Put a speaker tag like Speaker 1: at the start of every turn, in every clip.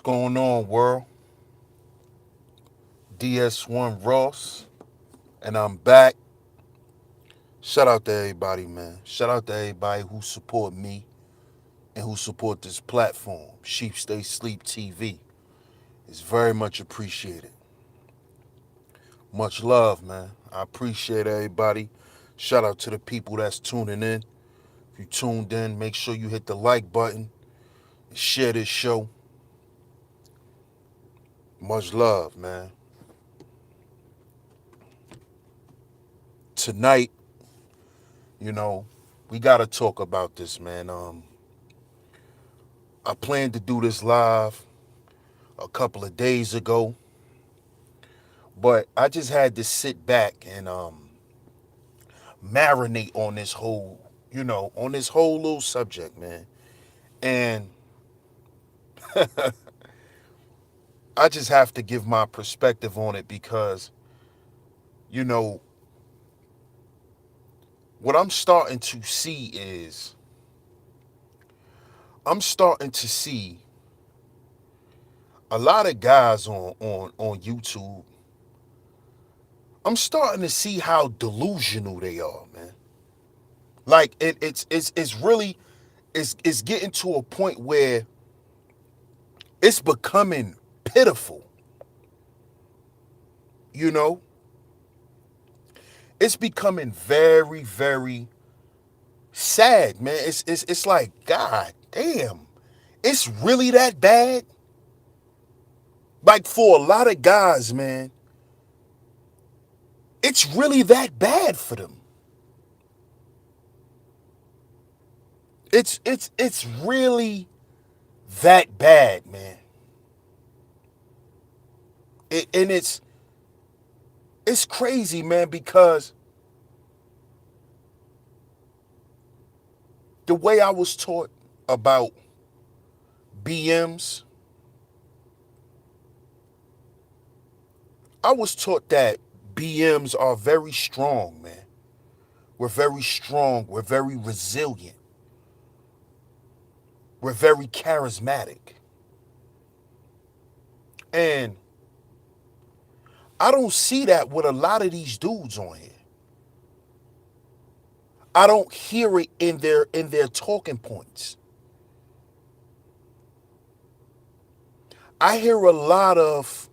Speaker 1: going on, world? DS1 Ross, and I'm back. Shout out to everybody, man. Shout out to everybody who support me and who support this platform, Sheep Stay Sleep TV. It's very much appreciated. Much love, man. I appreciate everybody. Shout out to the people that's tuning in. If you tuned in, make sure you hit the like button and share this show. Much love, man. Tonight, you know, we gotta talk about this, man. I planned to do this live a couple of days ago, but I just had to sit back and marinate on this whole little subject, man. And I just have to give my perspective on it because, you know, what I'm starting to see is I'm starting to see a lot of guys on YouTube. I'm starting to see how delusional they are, man. Like it's really it's getting to a point where it's becoming pitiful. You know, it's becoming very, very sad, man. It's like, God damn, it's really that bad. Like for a lot of guys, man, it's really that bad for them. It's really that bad, man. And it's crazy, man, because the way I was taught about BMs, I was taught that BMs are very strong, man. We're very strong. We're very resilient. We're very charismatic. And I don't see that with a lot of these dudes on here. I don't hear it in their talking points. I hear a lot of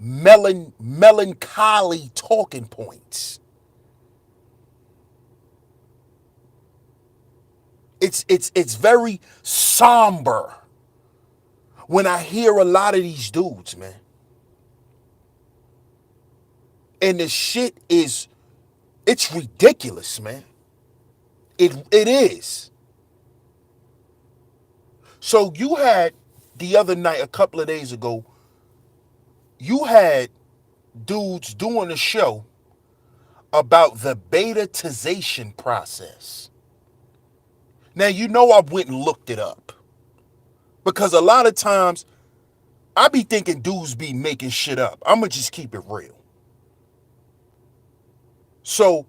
Speaker 1: melancholy talking points. It's very somber when I hear a lot of these dudes, man. And the shit it's ridiculous, man. It is. So you had the other night, a couple of days ago, you had dudes doing a show about the Betaization process. Now, you know I went and looked it up. Because a lot of times, I be thinking dudes be making shit up. I'm going to just keep it real. So,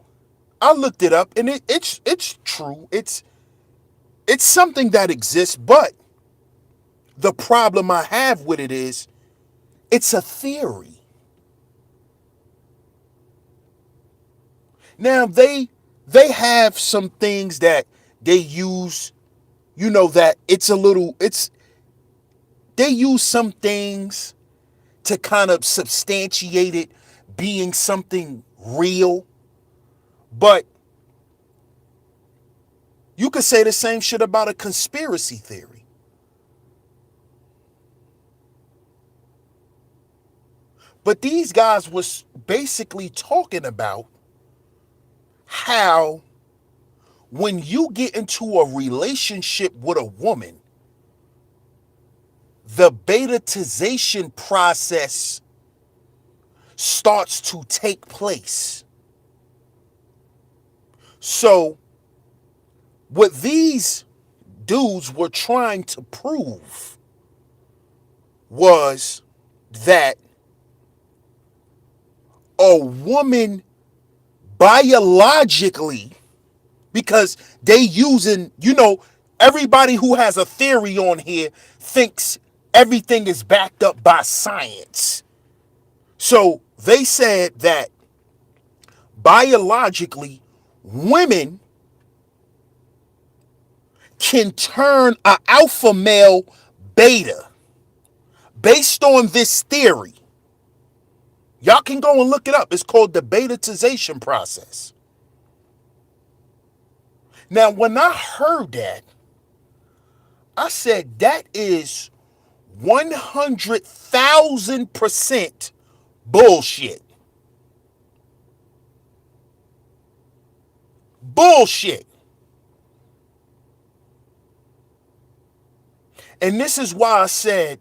Speaker 1: I looked it up, and it's true. It's something that exists, but the problem I have with it is, it's a theory. Now, they have some things that they use, that they use some things to kind of substantiate it being something real. But you could say the same shit about a conspiracy theory. But these guys was basically talking about how when you get into a relationship with a woman, the Betaization process starts to take place. So, what these dudes were trying to prove was that a woman biologically, because they using, everybody who has a theory on here thinks Everything is backed up by science. So they said that biologically, women can turn an alpha male beta based on this theory. Y'all can go and look it up. It's called the Betaization Process. Now, when I heard that, I said that is 100,000% bullshit. Bullshit. And this is why I said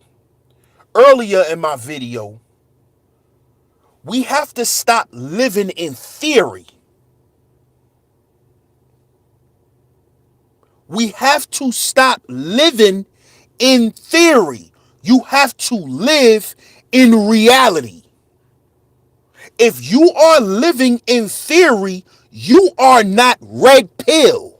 Speaker 1: earlier in my video, we have to stop living in theory. We have to stop living in theory. You have to live in reality. If you are living in theory, you are not red pill.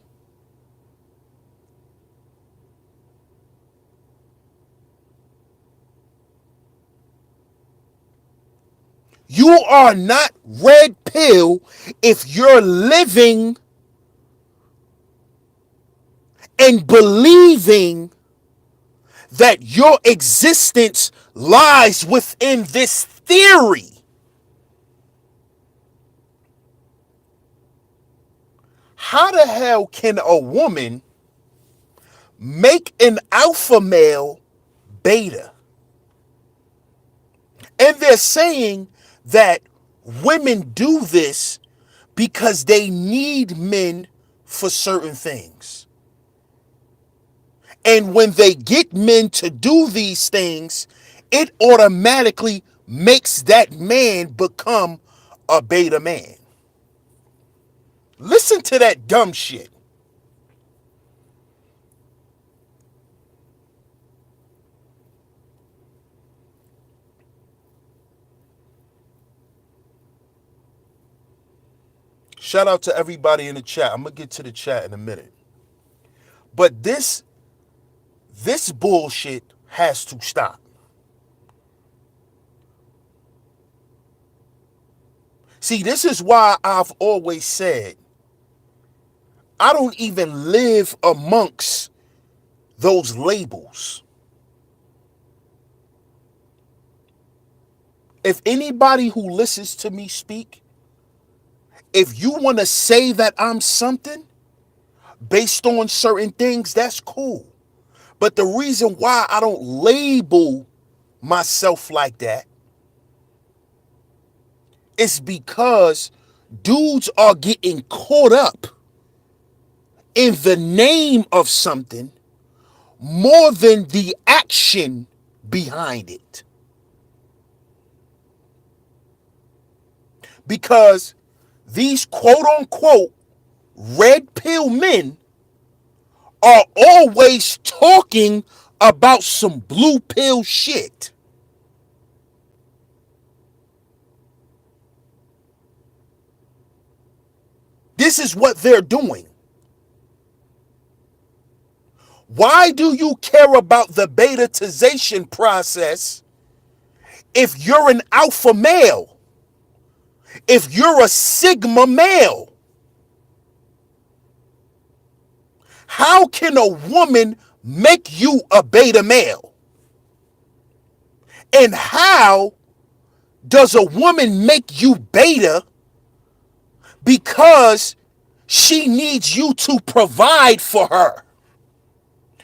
Speaker 1: You are not red pill if you're living and believing that your existence lies within this theory. How the hell can a woman make an alpha male beta? And they're saying that women do this because they need men for certain things. And when they get men to do these things, it automatically makes that man become a beta man. Listen to that dumb shit. Shout out to everybody in the chat. I'm going to get to the chat in a minute. But this bullshit has to stop. See, this is why I've always said I don't even live amongst those labels. If anybody who listens to me speak, if you want to say that I'm something based on certain things, that's cool. But the reason why I don't label myself like that is because dudes are getting caught up in the name of something more than the action behind it. Because these quote unquote red pill men are always talking about some blue pill shit. This is what they're doing. Why do you care about the betaization process if you're an alpha male? If you're a sigma male? How can a woman make you a beta male? And how does a woman make you beta because she needs you to provide for her?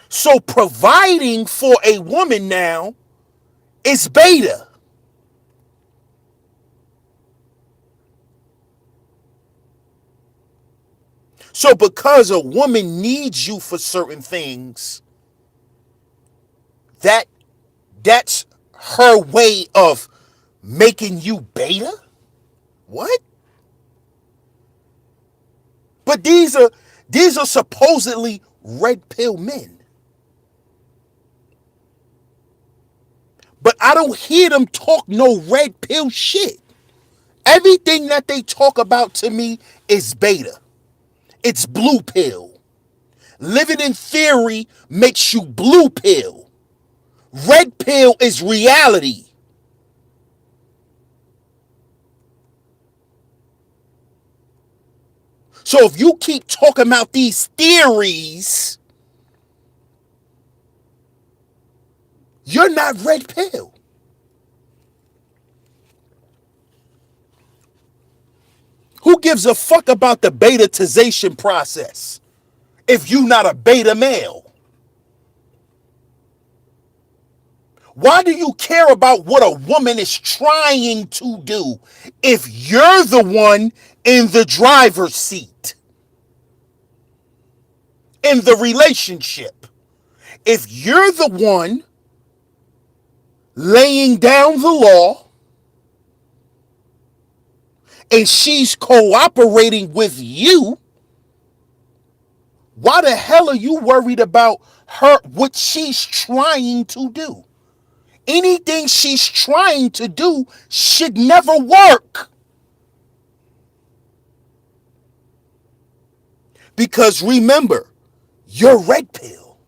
Speaker 1: So providing for a woman now is beta. So because a woman needs you for certain things, that's her way of making you beta? What? But these are supposedly red pill men. But I don't hear them talk no red pill shit. Everything that they talk about to me is beta. It's blue pill. Living in theory makes you blue pill. Red pill is reality. So if you keep talking about these theories, you're not red pill. Who gives a fuck about the betaization process if you're not a beta male? Why do you care about what a woman is trying to do if you're the one in the driver's seat in the relationship? If you're the one laying down the law and she's cooperating with you, why the hell are you worried about her, what she's trying to do? Anything she's trying to do should never work. Because remember, you're red pill,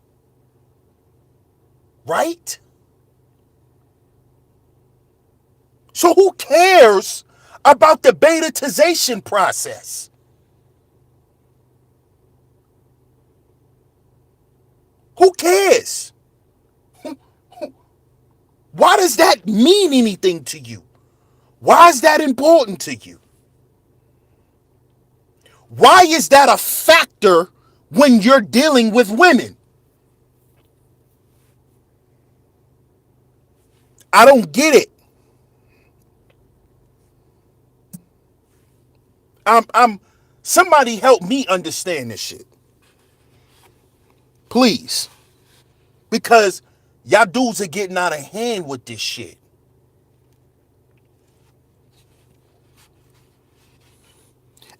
Speaker 1: right? So who cares about the betaization process? Who cares? Why does that mean anything to you? Why is that important to you? Why is that a factor when you're dealing with women? I don't get it. I'm somebody help me understand this shit. Please. Because y'all dudes are getting out of hand with this shit.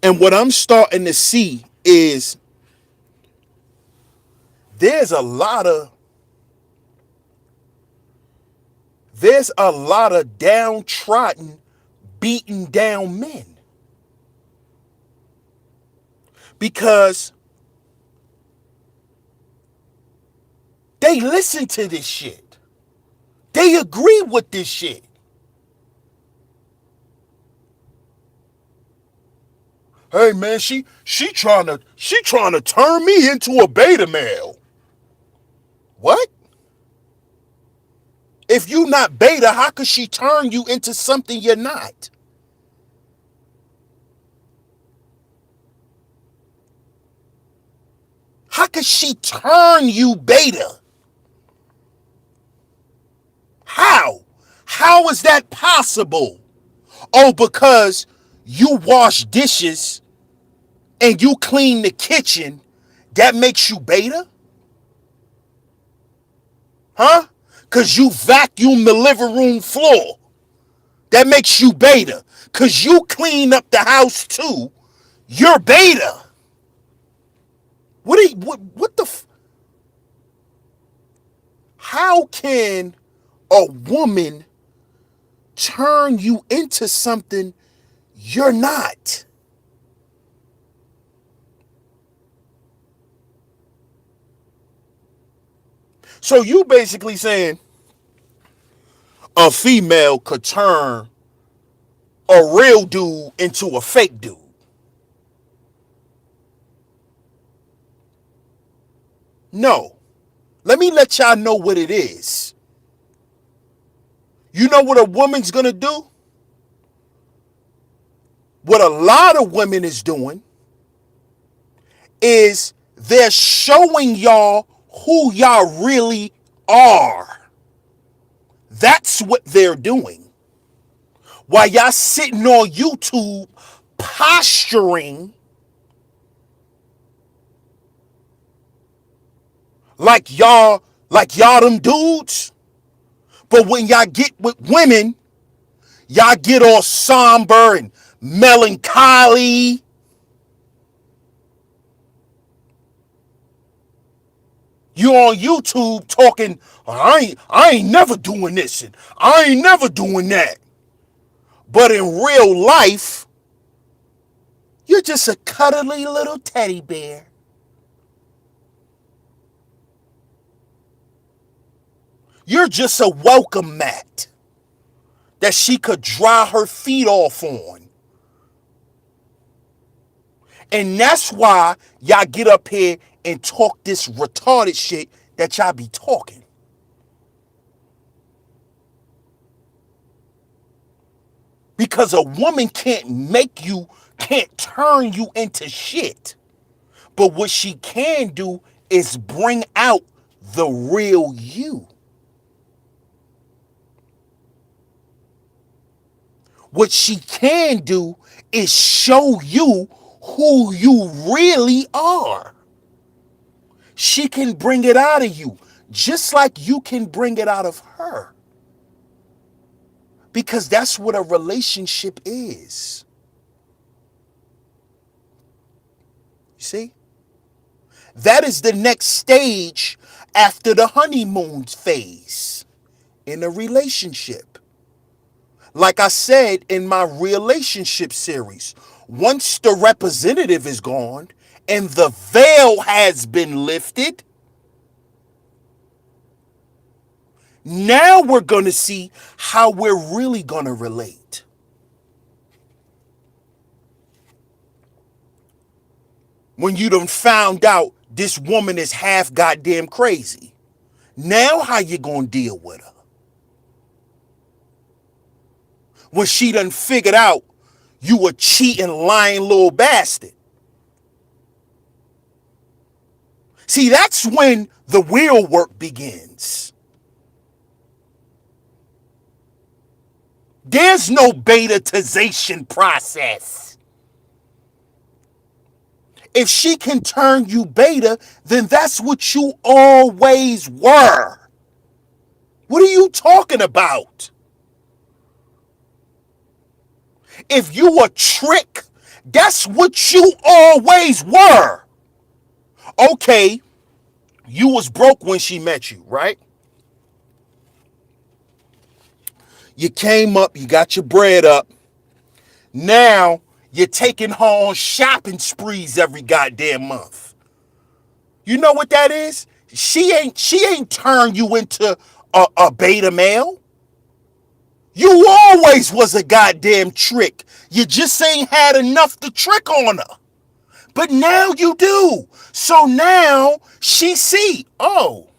Speaker 1: And what I'm starting to see is there's a lot of downtrodden, beaten down men. Because they listen to this shit. They agree with this shit. Hey man, she trying to turn me into a beta male. What? If you not beta, how could she turn you into something you're not? How could she turn you beta? How? How is that possible? Oh, because you wash dishes and you clean the kitchen, that makes you beta? Huh? Because you vacuum the living room floor, that makes you beta. Because you clean up the house too, you're beta. What the how can a woman turn you into something you're not? So you basically saying a female could turn a real dude into a fake dude. No. Let me let y'all know what it is. You know what a woman's gonna do? What a lot of women is doing is they're showing y'all who y'all really are. That's what they're doing. While y'all sitting on YouTube posturing like y'all them dudes, but when y'all get with women, y'all get all somber and melancholy. You on YouTube talking, I ain't never doing this and I ain't never doing that. But in real life, you're just a cuddly little teddy bear. You're just a welcome mat that she could dry her feet off on. And that's why y'all get up here and talk this retarded shit that y'all be talking. Because a woman can't turn you into shit. But what she can do is bring out the real you. What she can do is show you who you really are. She can bring it out of you, just like you can bring it out of her. Because that's what a relationship is. You see? That is the next stage after the honeymoon phase in a relationship. Like I said in my relationship series, once the representative is gone and the veil has been lifted, now we're going to see how we're really going to relate. When you done found out this woman is half goddamn crazy, now how you going to deal with her? When she done figured out you a cheating, lying little bastard. See, that's when the real work begins. There's no betaization process. If she can turn you beta, then that's what you always were. What are you talking about? If you a trick, that's what you always were. Okay, you was broke when she met you, right? You came up, you got your bread up. Now you're taking her on shopping sprees every goddamn month. You know what that is? She ain't turned you into a beta male. You always was a goddamn trick. You just ain't had enough to trick on her. But now you do. So now she see, oh,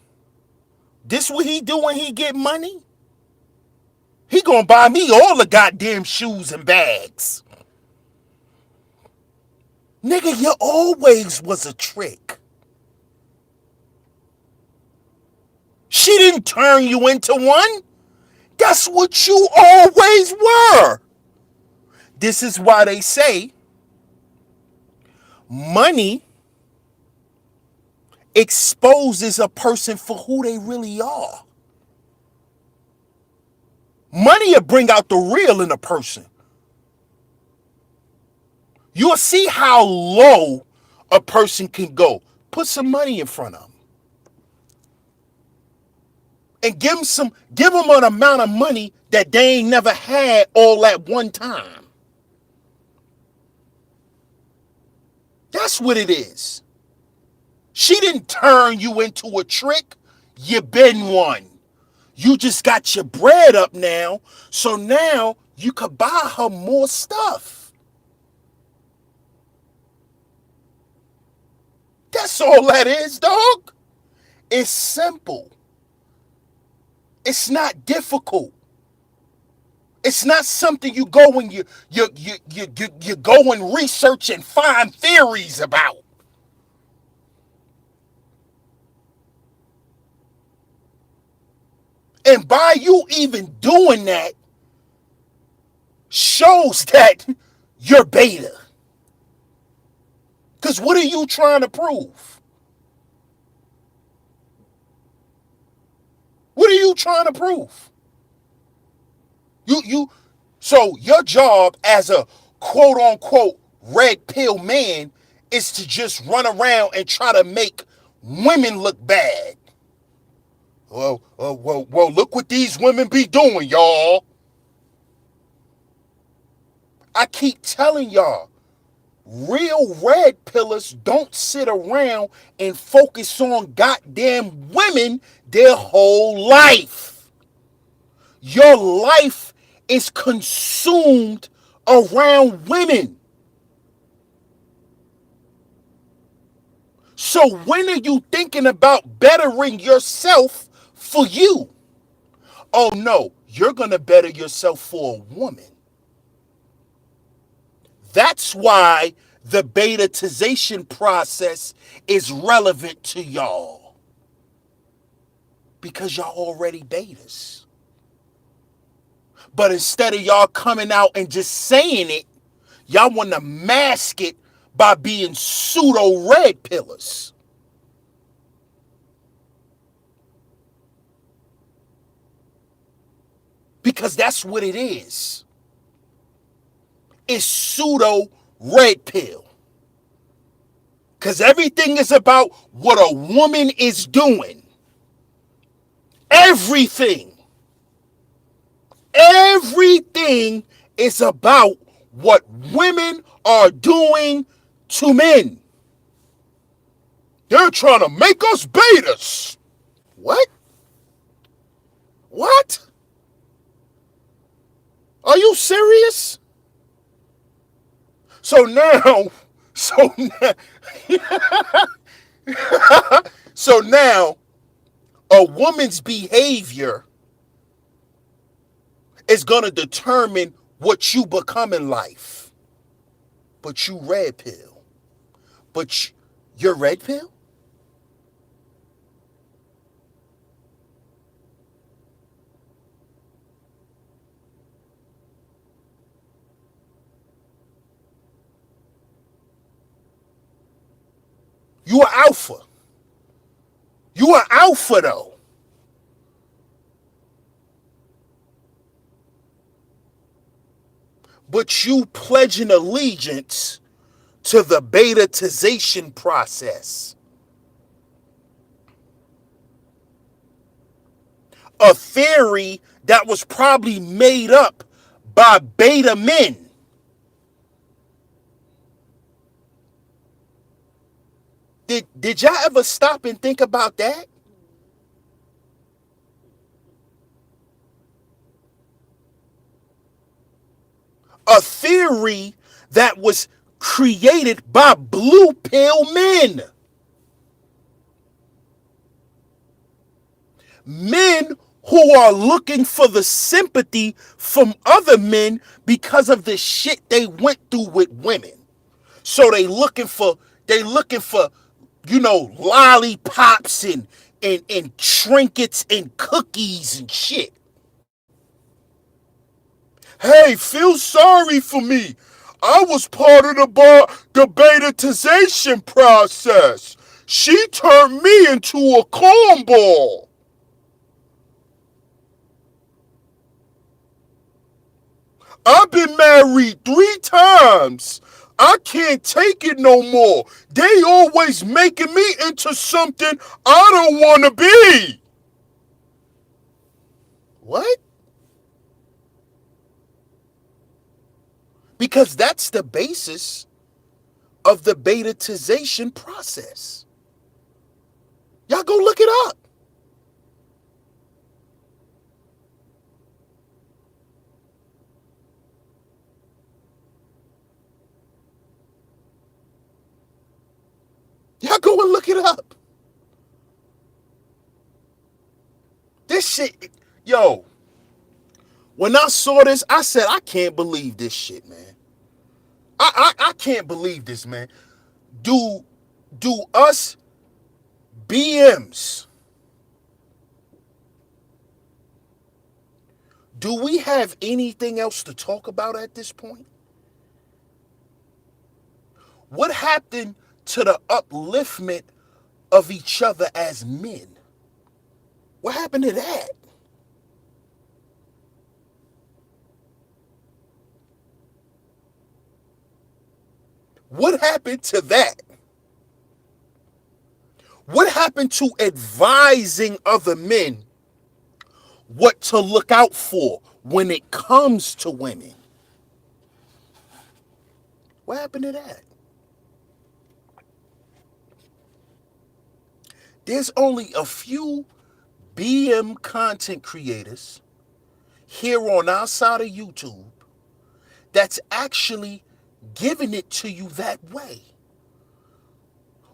Speaker 1: this what he do when he get money? He gonna buy me all the goddamn shoes and bags. Nigga, you always was a trick. She didn't turn you into one. That's what you always were. This is why they say money exposes a person for who they really are. Money will bring out the real in a person. You'll see how low a person can go. Put some money in front of them. And give them an amount of money that they ain't never had all at one time. That's what it is. She didn't turn you into a trick. You been one. You just got your bread up now. So now you could buy her more stuff. That's all that is, dog. It's simple. It's not difficult. It's not something you go and you go and research and find theories about. And by you even doing that shows that you're beta. Because what are you trying to prove? What are you trying to prove? So your job as a quote unquote red pill man is to just run around and try to make women look bad. Well, look what these women be doing, y'all. I keep telling y'all, Real red pillars don't sit around and focus on goddamn women their whole life. Your life is consumed around women. So when are you thinking about bettering yourself for you? Oh no, you're going to better yourself for a woman. That's why the betaization process is relevant to y'all. Because y'all already betas. But instead of y'all coming out and just saying it, y'all want to mask it by being pseudo red pillars. Because that's what it is. It's pseudo red pill. Because everything is about what a woman is doing. Everything. Everything is about what women are doing to men. They're trying to make us betas. What? What? Are you serious? So now, so now, a woman's behavior is going to determine what you become in life. But you red pill. But you're red pill? You are alpha. You are alpha though. But you pledging allegiance to the betaization process. A theory that was probably made up by beta men. Did y'all ever stop and think about that? A theory that was created by blue pill men. Men who are looking for the sympathy from other men because of the shit they went through with women. So they looking for lollipops and trinkets and cookies and shit. Hey, feel sorry for me. I was part of the betaization process. She turned me into a cornball. I've been married 3 times. I can't take it no more. They always making me into something I don't want to be. What? Because that's the basis of the betaization process. Y'all go look it up. Y'all go and look it up. This shit, yo, when I saw this, I said, I can't believe this shit, man. I can't believe this, man. Do us BMs, do we have anything else to talk about at this point? What happened to the upliftment of each other as men? What happened to that? What happened to that? What happened to advising other men what to look out for when it comes to women? What happened to that? There's only a few BM content creators here on our side of YouTube that's actually giving it to you that way.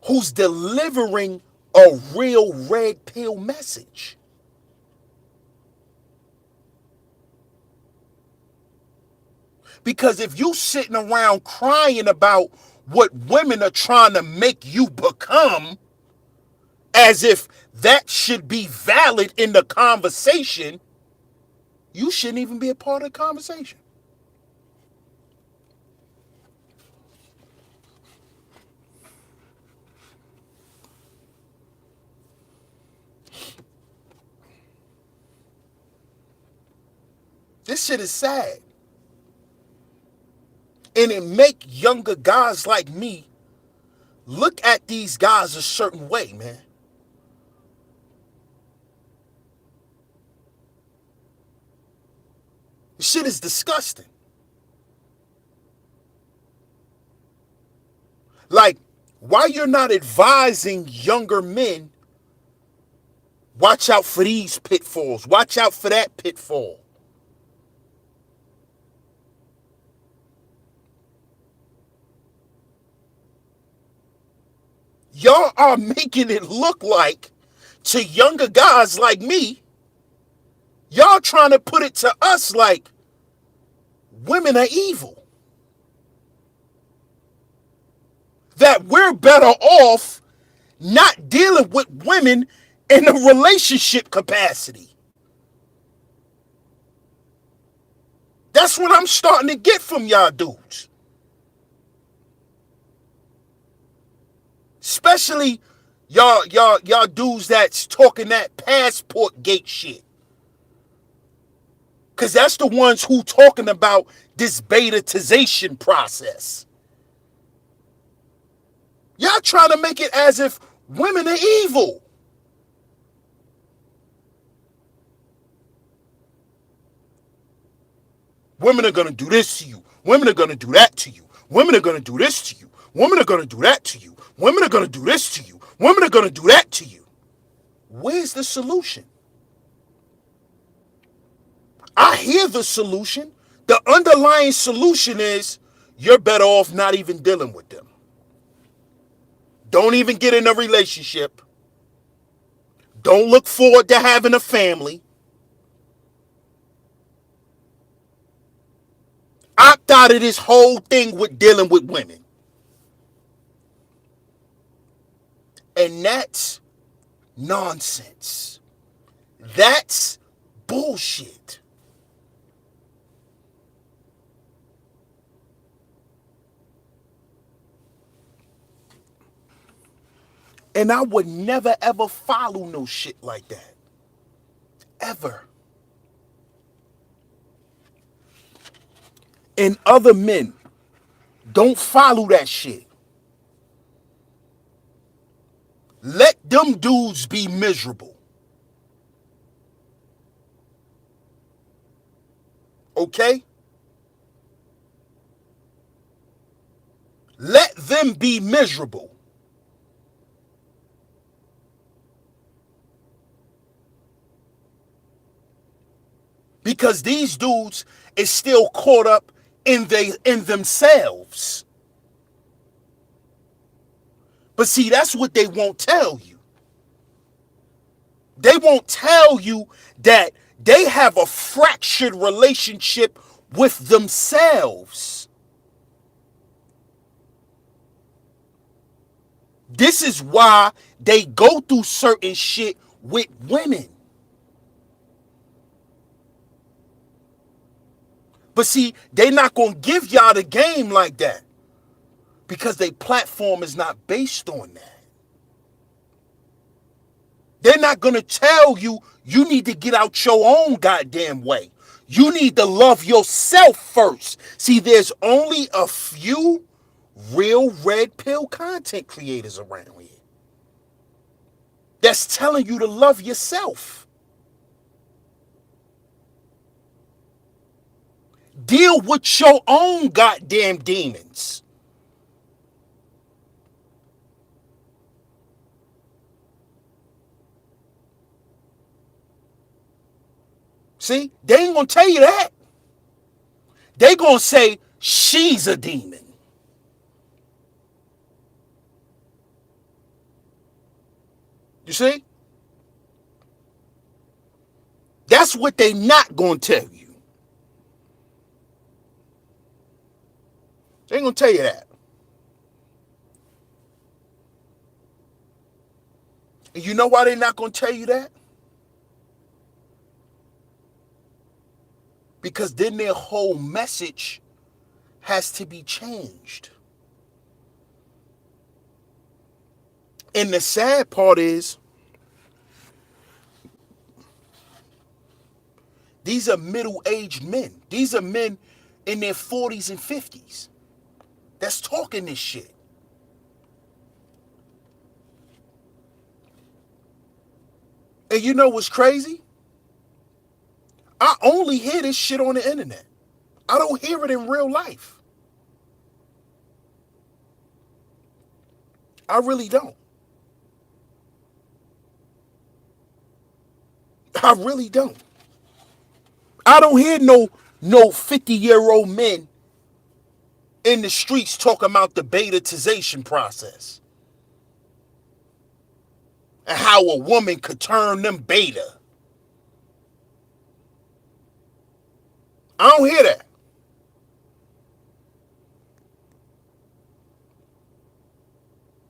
Speaker 1: Who's delivering a real red pill message. Because if you sitting around crying about what women are trying to make you become, as if that should be valid in the conversation, you shouldn't even be a part of the conversation. This shit is sad. And it make younger guys like me look at these guys a certain way, man. This shit is disgusting. Like, why you're not advising younger men, watch out for these pitfalls, watch out for that pitfall. Y'all are making it look like, to younger guys like me, y'all trying to put it to us like women are evil. That we're better off not dealing with women in a relationship capacity. That's what I'm starting to get from y'all dudes. Especially y'all dudes that's talking that passport gate shit. Cause that's the ones who talking about this betaization process. Y'all trying to make it as if women are evil. Women are gonna do this to you. Women are gonna do that to you. Women are gonna do this to you. Women are gonna do that to you. Women are gonna do this to you. Women are gonna do that to you. Where's the solution? I hear the solution. The underlying solution is you're better off not even dealing with them. Don't even get in a relationship. Don't look forward to having a family. Opt out of this whole thing with dealing with women. And that's nonsense. That's bullshit. And I would never ever follow no shit like that. Ever. And other men, don't follow that shit. Let them dudes be miserable. Okay? Let them be miserable. Because these dudes is still caught up in themselves. But see, that's what they won't tell you. They won't tell you that they have a fractured relationship with themselves. This is why they go through certain shit with women. But see, they not going to give y'all the game like that because their platform is not based on that. They're not going to tell you you need to get out your own goddamn way. You need to love yourself first. See, there's only a few real red pill content creators around here that's telling you to love yourself. Deal with your own goddamn demons. See, they ain't gonna tell you that. They gonna say she's a demon. You see? That's what they not gonna tell you. They ain't gonna tell you that. And you know why they not gonna tell you that? Because then their whole message has to be changed. And the sad part is, these are middle-aged men. These are men in their 40s and 50s that's talking this shit. And you know what's crazy? I only hear this shit on the internet. I don't hear it in real life. I really don't. I really don't. I don't hear no 50-year-old men in the streets talking about the Betaization process and how a woman could turn them beta. I don't hear that.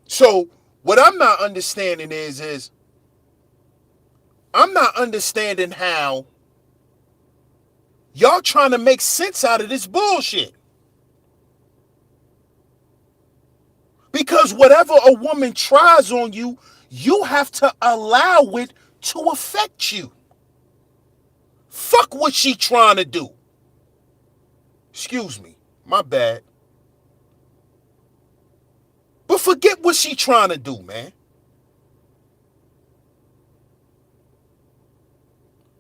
Speaker 1: So what I'm not understanding is I'm not understanding how y'all trying to make sense out of this bullshit. Because whatever a woman tries on you, you have to allow it to affect you. Fuck what she trying to do. Excuse me, my bad. But forget what she trying to do, man.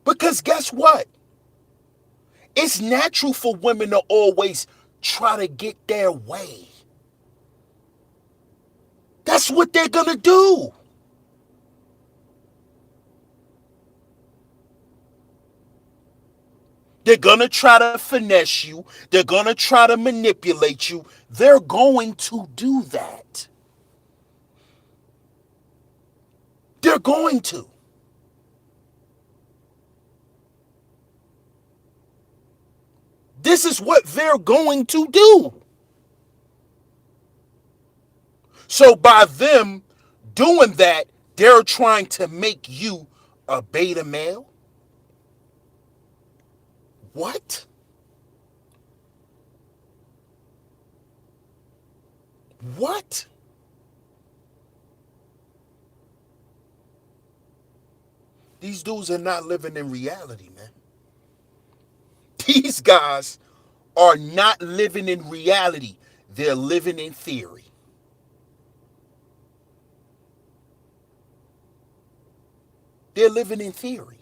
Speaker 1: Because guess what? It's natural for women to always try to get their way. That's what they're gonna do. They're gonna try to finesse you. They're gonna try to manipulate you. They're going to do that. They're going to. This is what they're going to do. So by them doing that, they're trying to make you a beta male? What? What? These dudes are not living in reality, man. These guys are not living in reality. They're living in theory. They're living in theory.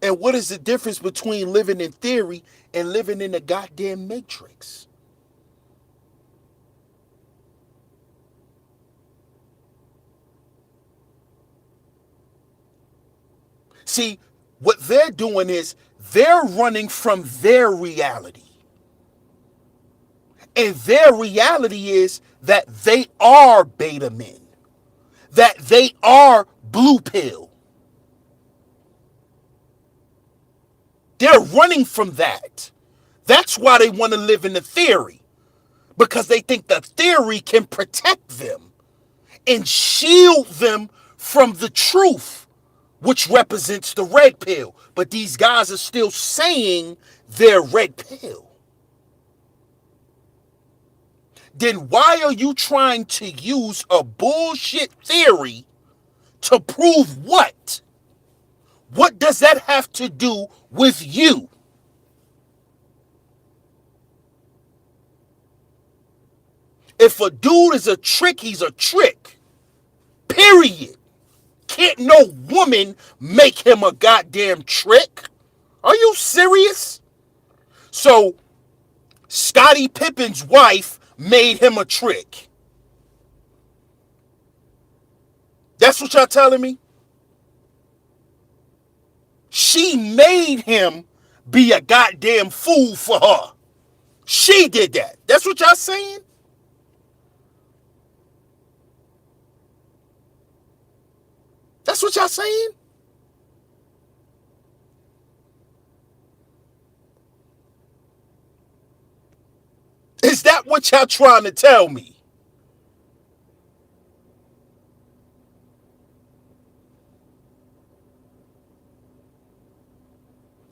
Speaker 1: And what is the difference between living in theory and living in a goddamn matrix? See, what they're doing is they're running from their reality. And their reality is that they are beta men, that they are blue pill. They're running from that. That's why they want to live in the theory, because they think the theory can protect them and shield them from the truth, which represents the red pill. But these guys are still saying they're red pill. Then why are you trying to use a bullshit theory to prove what? What does that have to do with you? If a dude is a trick, he's a trick. Period. Can't no woman make him a goddamn trick. Are you serious? So, Scottie Pippen's wife made him a trick. That's what y'all telling me? She made him be a goddamn fool for her. She did that. That's what y'all saying? That's what y'all saying? Is that what y'all trying to tell me?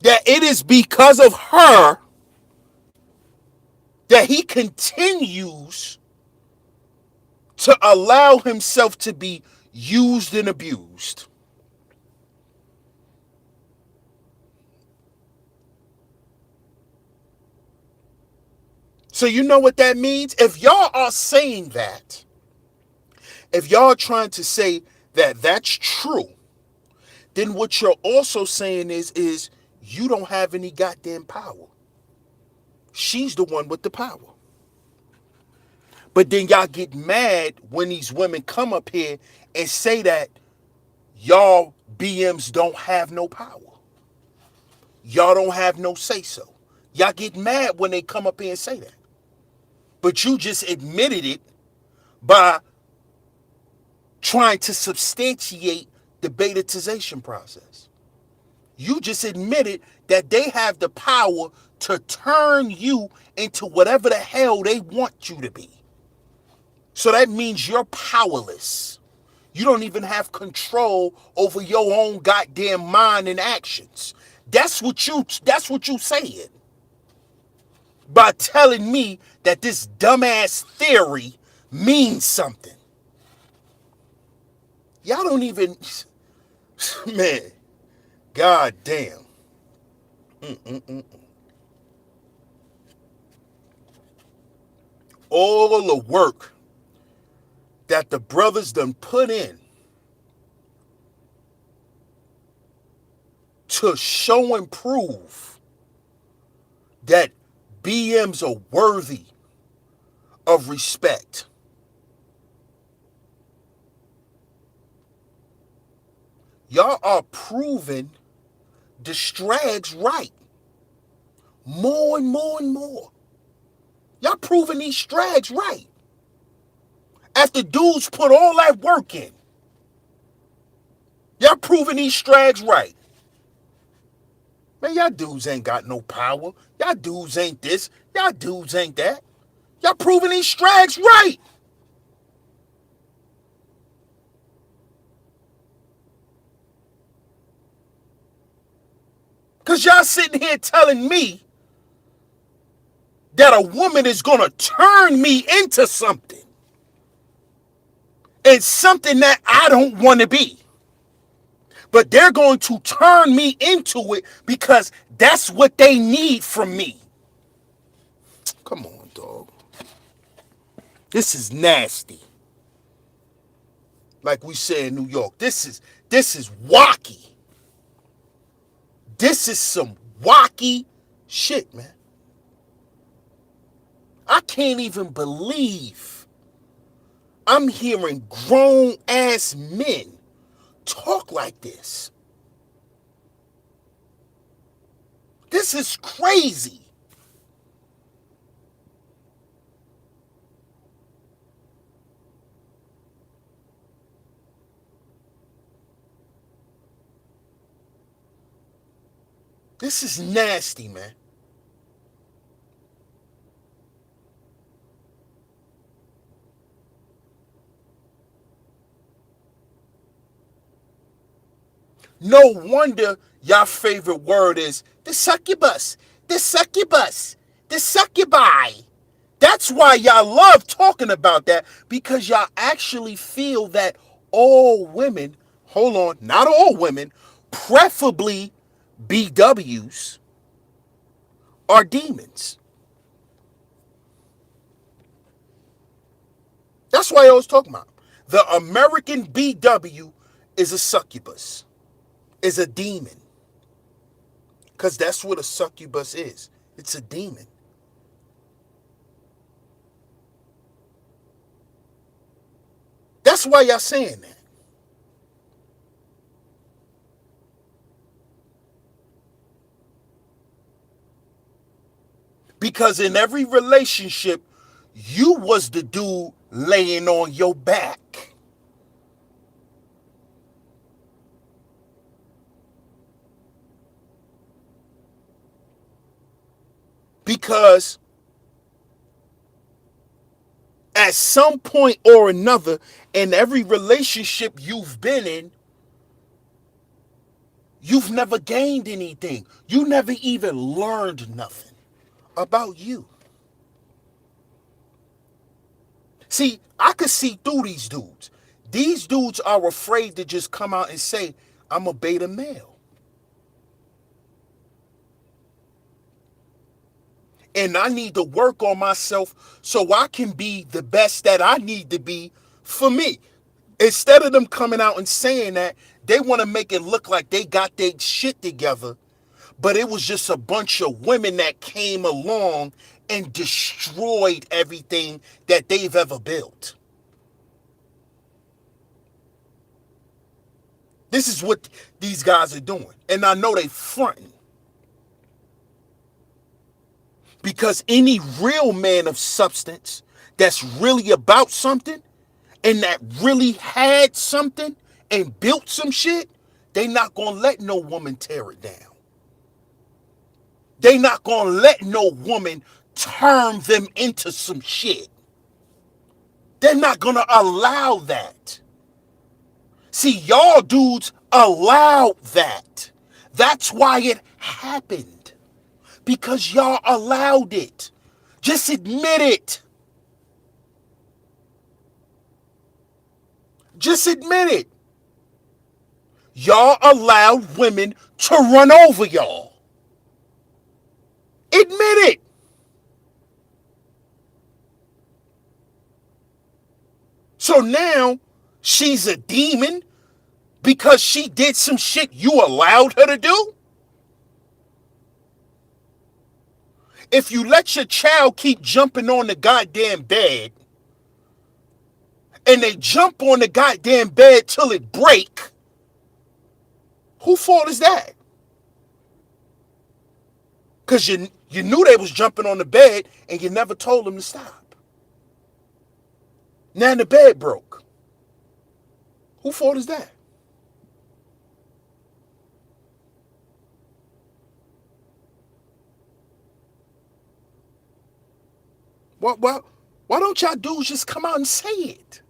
Speaker 1: That it is because of her that he continues to allow himself to be used and abused. So you know what that means? If y'all are saying that, if y'all are trying to say that that's true, then what you're also saying is you don't have any goddamn power. She's the one with the power. But then y'all get mad when these women come up here and say that y'all BMs don't have no power. Y'all don't have no say so. Y'all get mad when they come up here and say that. But you just admitted it by trying to substantiate the Betaization process. You just admitted that they have the power to turn you into whatever the hell they want you to be. So that means you're powerless. You don't even have control over your own goddamn mind and actions. That's what you saying. By telling me that this dumbass theory means something. Y'all don't even man, god damn. All of the work that the brothers done put in to show and prove that BMs are worthy of respect. Y'all are proving the strags right. More and more and more. Y'all proving these strags right. After dudes put all that work in, y'all proving these strags right. Man, y'all dudes ain't got no power. Y'all dudes ain't this. Y'all dudes ain't that. Y'all proving these strags right. Because y'all sitting here telling me that a woman is going to turn me into something. And something that I don't want to be. But they're going to turn me into it because that's what they need from me. Come on, dog. This is nasty. Like we say in New York, this is wacky. This is some wacky shit, man. I can't even believe I'm hearing grown ass men talk like this. This is crazy. This is nasty, man. No wonder y'all favorite word is the succubus, the succubus, the succubi. That's why y'all love talking about that, because y'all actually feel that all women, hold on, not all women, preferably BWs, are demons. That's why I was talking about. The American BW is a succubus, is a demon. Because that's what a succubus is. It's a demon. That's why y'all saying that. Because in every relationship, you was the dude laying on your back. Because at some point or another, in every relationship you've been in, you've never gained anything. You never even learned nothing about you. See, I could see through these dudes. These dudes are afraid to just come out and say, I'm a beta male. And I need to work on myself so I can be the best that I need to be for me. Instead of them coming out and saying that, they want to make it look like they got their shit together, but it was just a bunch of women that came along and destroyed everything that they've ever built. This is what these guys are doing. And I know they fronting. Because any real man of substance that's really about something and that really had something and built some shit, they not gonna let no woman tear it down. They not gonna let no woman turn them into some shit. They're not gonna allow that. See, y'all dudes allowed that. That's why it happened. Because y'all allowed it. Just admit it. Just admit it. Y'all allowed women to run over y'all. Admit it. So now she's a demon because she did some shit you allowed her to do? If you let your child keep jumping on the goddamn bed and they jump on the goddamn bed till it break, whose fault is that? Because you knew they was jumping on the bed and you never told them to stop. Now the bed broke. Whose fault is that? Why don't y'all dudes just come out and say it?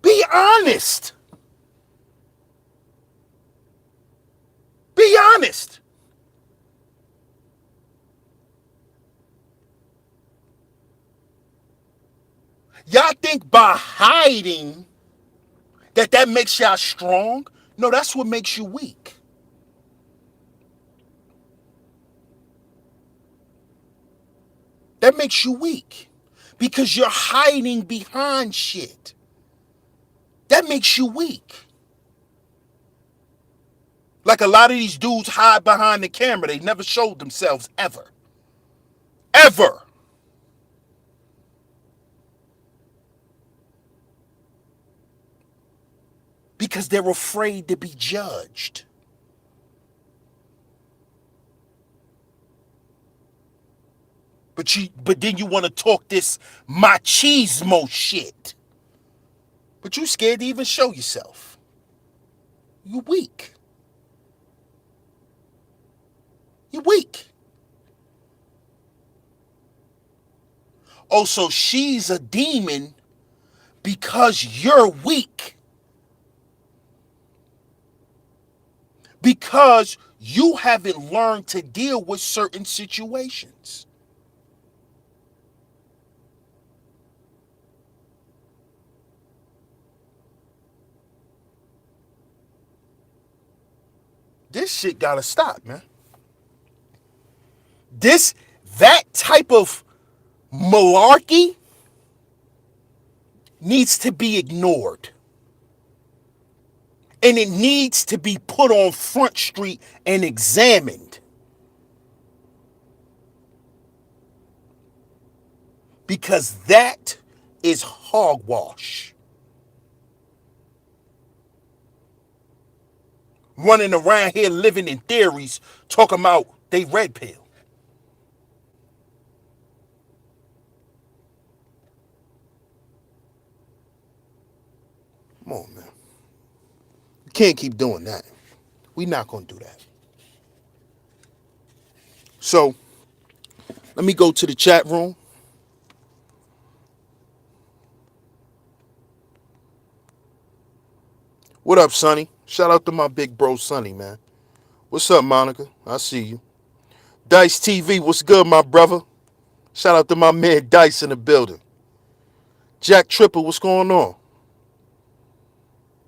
Speaker 1: Be honest. Be honest. Y'all think by hiding that makes y'all strong? No, that's what makes you weak. That makes you weak. Because you're hiding behind shit. That makes you weak. Like a lot of these dudes hide behind the camera. They never showed themselves ever. Ever. Because they're afraid to be judged. But then you want to talk this machismo shit. But you scared to even show yourself. You weak. You weak. Oh, so she's a demon because you're weak. Because you haven't learned to deal with certain situations. This shit gotta stop, man. That type of malarkey needs to be ignored. And it needs to be put on Front Street and examined. Because that is hogwash. Running around here living in theories, talking about they red pill. Come on, man. You can't keep doing that. We not gonna do that. So let me go to the chat room. What up, Sonny? Shout out to my big bro, Sonny, man. What's up, Monica? I see you. Dice TV, what's good, my brother? Shout out to my man Dice in the building. Jack Tripper, what's going on?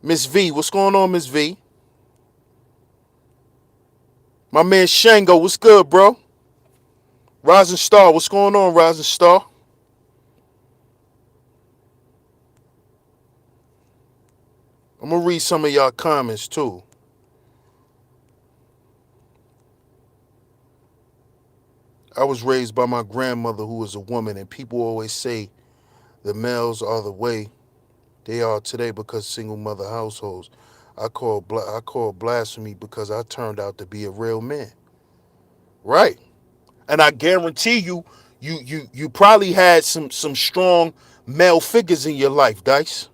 Speaker 1: Miss V, what's going on, Miss V? My man Shango, what's good, bro? Rising Star, what's going on, Rising Star? I'm gonna read some of y'all comments too. I was raised by my grandmother who was a woman, and people always say the males are the way they are today because single mother households. I call blasphemy because I turned out to be a real man. Right. And I guarantee you probably had some strong male figures in your life, Dice.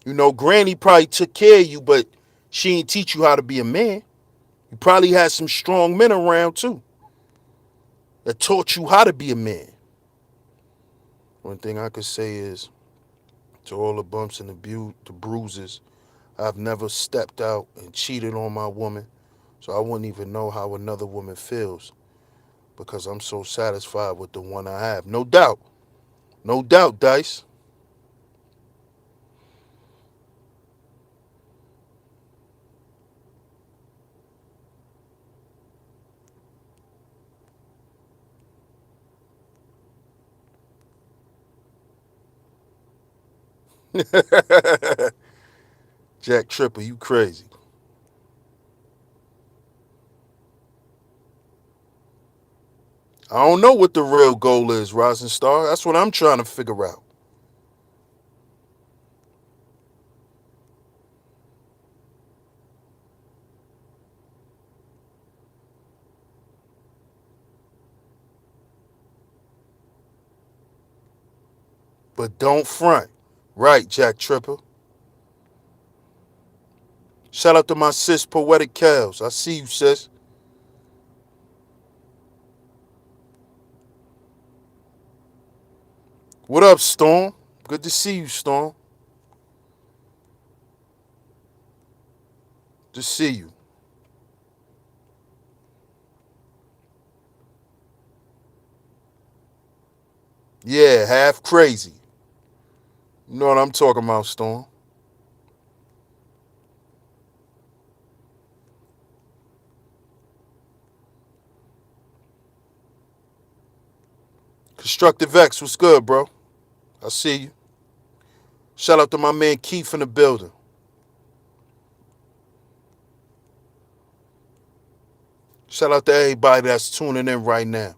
Speaker 1: You know, Granny probably took care of you, but she didn't teach you how to be a man. You probably had some strong men around too that taught you how to be a man. One thing I could say is, to all the bumps and the bruises, I've never stepped out and cheated on my woman, so I wouldn't even know how another woman feels because I'm so satisfied with the one I have. No doubt. No doubt, Dice. Jack Tripper, you crazy. I don't know what the real goal is, Rising Star. That's what I'm trying to figure out. But don't front. Right, Jack Tripper. Shout out to my sis, Poetic Cows. I see you, sis. What up, Storm? Good to see you, Storm. To see you. Yeah, half crazy. You know what I'm talking about, Storm. Constructive X, what's good, bro? I see you. Shout out to my man Keith in the building. Shout out to everybody that's tuning in right now.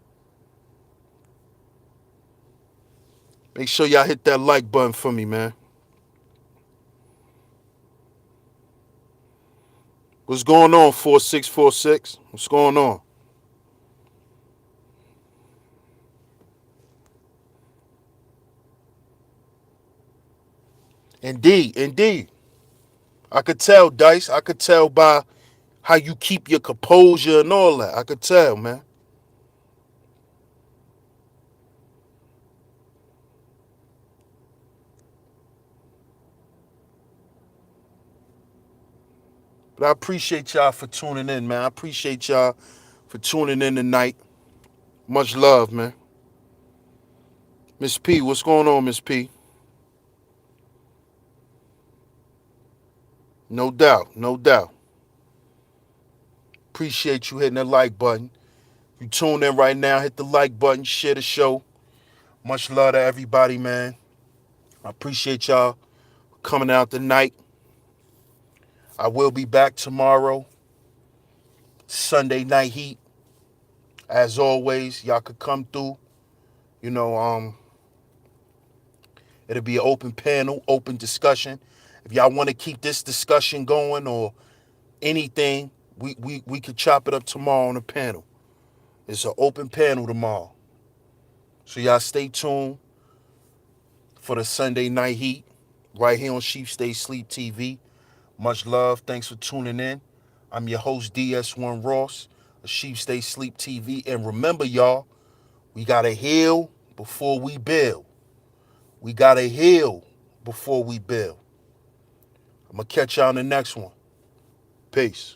Speaker 1: Make sure y'all hit that like button for me, man. What's going on, 4646? What's going on? Indeed, indeed. I could tell, Dice. I could tell by how you keep your composure and all that. I could tell, man. But I appreciate y'all for tuning in, man. I appreciate y'all for tuning in tonight. Much love, man. Miss P, what's going on, Miss P? No doubt, no doubt. Appreciate you hitting that like button. You tune in right now, hit the like button, share the show. Much love to everybody, man. I appreciate y'all coming out tonight. I will be back tomorrow, Sunday Night Heat. As always, y'all could come through. You know, it'll be an open panel, open discussion. If y'all want to keep this discussion going or anything, we could chop it up tomorrow on the panel. It's an open panel tomorrow. So y'all stay tuned for the Sunday night heat right here on Sheep Stay Sleep TV. Much love. Thanks for tuning in. I'm your host, DS1 Ross of Sheep Stay Sleep TV. And remember, y'all, we got to heal before we build. We got to heal before we build. I'm going to catch y'all in the next one. Peace.